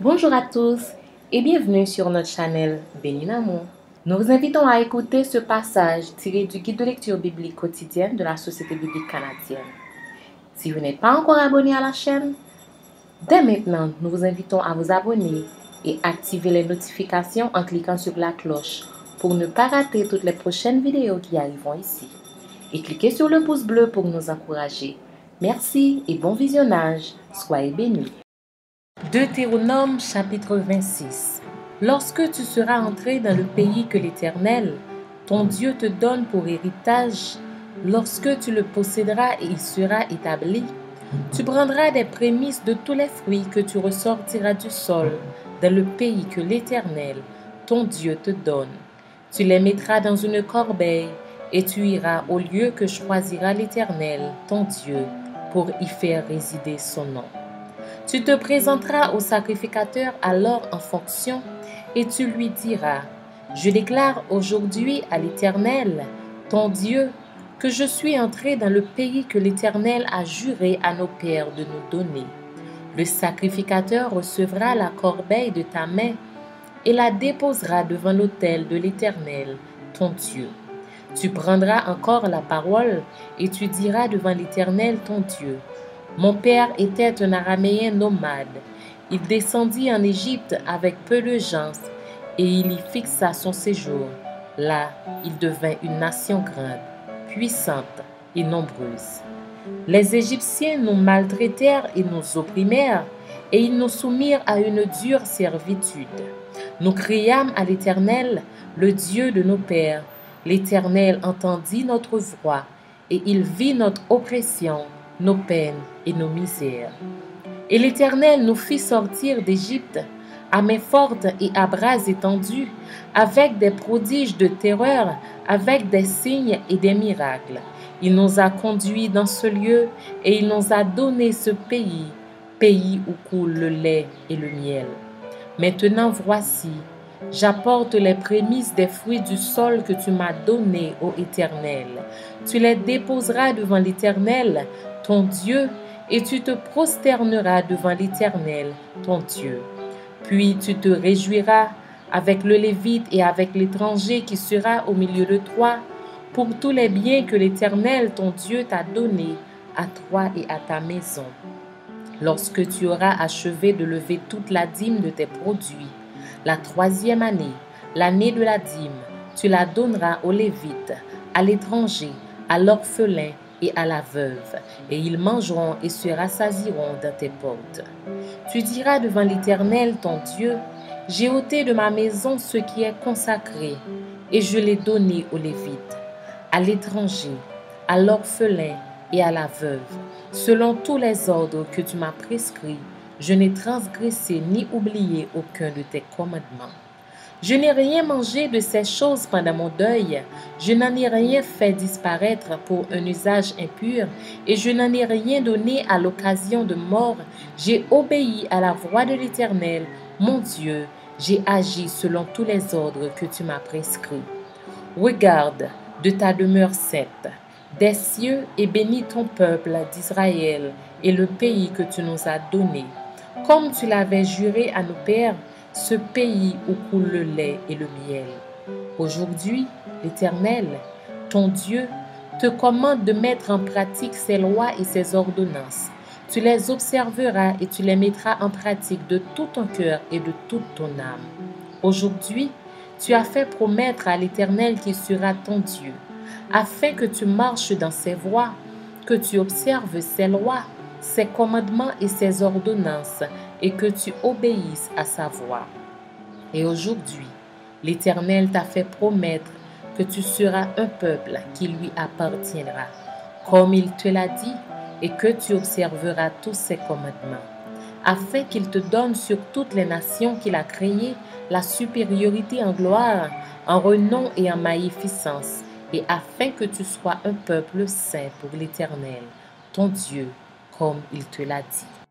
Bonjour à tous et bienvenue sur notre channel Béni Namour. Nous vous invitons à écouter ce passage tiré du guide de lecture biblique quotidienne de la Société biblique canadienne. Si vous n'êtes pas encore abonné à la chaîne, dès maintenant, nous vous invitons à vous abonner et activer les notifications en cliquant sur la cloche pour ne pas rater toutes les prochaines vidéos qui arriveront ici. Et cliquez sur le pouce bleu pour nous encourager. Merci et bon visionnage. Soyez bénis. Deutéronome chapitre 26. Lorsque tu seras entré dans le pays que l'Éternel, ton Dieu, te donne pour héritage, lorsque tu le posséderas et il sera établi, tu prendras des prémices de tous les fruits que tu ressortiras du sol dans le pays que l'Éternel, ton Dieu, te donne. Tu les mettras dans une corbeille et tu iras au lieu que choisira l'Éternel, ton Dieu, pour y faire résider son nom. Tu te présenteras au sacrificateur alors en fonction et tu lui diras: Je déclare aujourd'hui à l'Éternel, ton Dieu, que je suis entré dans le pays que l'Éternel a juré à nos pères de nous donner. Le sacrificateur recevra la corbeille de ta main et la déposera devant l'autel de l'Éternel, ton Dieu. Tu prendras encore la parole et tu diras devant l'Éternel, ton Dieu: Mon père était un Araméen nomade. Il descendit en Égypte avec peu de gens et il y fixa son séjour. Là, il devint une nation grande, puissante et nombreuse. Les Égyptiens nous maltraitèrent et nous opprimèrent et ils nous soumirent à une dure servitude. Nous criâmes à l'Éternel, le Dieu de nos pères. L'Éternel entendit notre voix et il vit notre oppression, nos peines et nos misères. Et l'Éternel nous fit sortir d'Égypte à main forte et à bras étendus, avec des prodiges de terreur, avec des signes et des miracles. Il nous a conduits dans ce lieu et il nous a donné ce pays, pays où coule le lait et le miel. Maintenant voici, j'apporte les prémices des fruits du sol que tu m'as donnés, ô Éternel. Tu les déposeras devant l'Éternel, ton Dieu, et tu te prosterneras devant l'Éternel, ton Dieu. Puis tu te réjouiras avec le Lévite et avec l'étranger qui sera au milieu de toi, pour tous les biens que l'Éternel, ton Dieu, t'a donnés à toi et à ta maison. Lorsque tu auras achevé de lever toute la dîme de tes produits, la 3e année, l'année de la dîme, tu la donneras aux Lévites, à l'étranger, à l'orphelin et à la veuve, et ils mangeront et se rassasieront dans tes portes. Tu diras devant l'Éternel ton Dieu: J'ai ôté de ma maison ce qui est consacré, et je l'ai donné aux Lévites, à l'étranger, à l'orphelin et à la veuve, selon tous les ordres que tu m'as prescrits. Je n'ai transgressé ni oublié aucun de tes commandements. Je n'ai rien mangé de ces choses pendant mon deuil, je n'en ai rien fait disparaître pour un usage impur, et je n'en ai rien donné à l'occasion de mort. J'ai obéi à la voix de l'Éternel, mon Dieu, j'ai agi selon tous les ordres que tu m'as prescrits. Regarde de ta demeure sainte des cieux et bénis ton peuple d'Israël et le pays que tu nous as donné, comme tu l'avais juré à nos pères, ce pays où coule le lait et le miel. Aujourd'hui, l'Éternel, ton Dieu, te commande de mettre en pratique ses lois et ses ordonnances. Tu les observeras et tu les mettras en pratique de tout ton cœur et de toute ton âme. Aujourd'hui, tu as fait promettre à l'Éternel qui sera ton Dieu, afin que tu marches dans ses voies, que tu observes ses lois, ses commandements et ses ordonnances, et que tu obéisses à sa voix. Et aujourd'hui, l'Éternel t'a fait promettre que tu seras un peuple qui lui appartiendra, comme il te l'a dit, et que tu observeras tous ses commandements, afin qu'il te donne sur toutes les nations qu'il a créées la supériorité en gloire, en renom et en magnificence, et afin que tu sois un peuple saint pour l'Éternel, ton Dieu, comme il te l'a dit.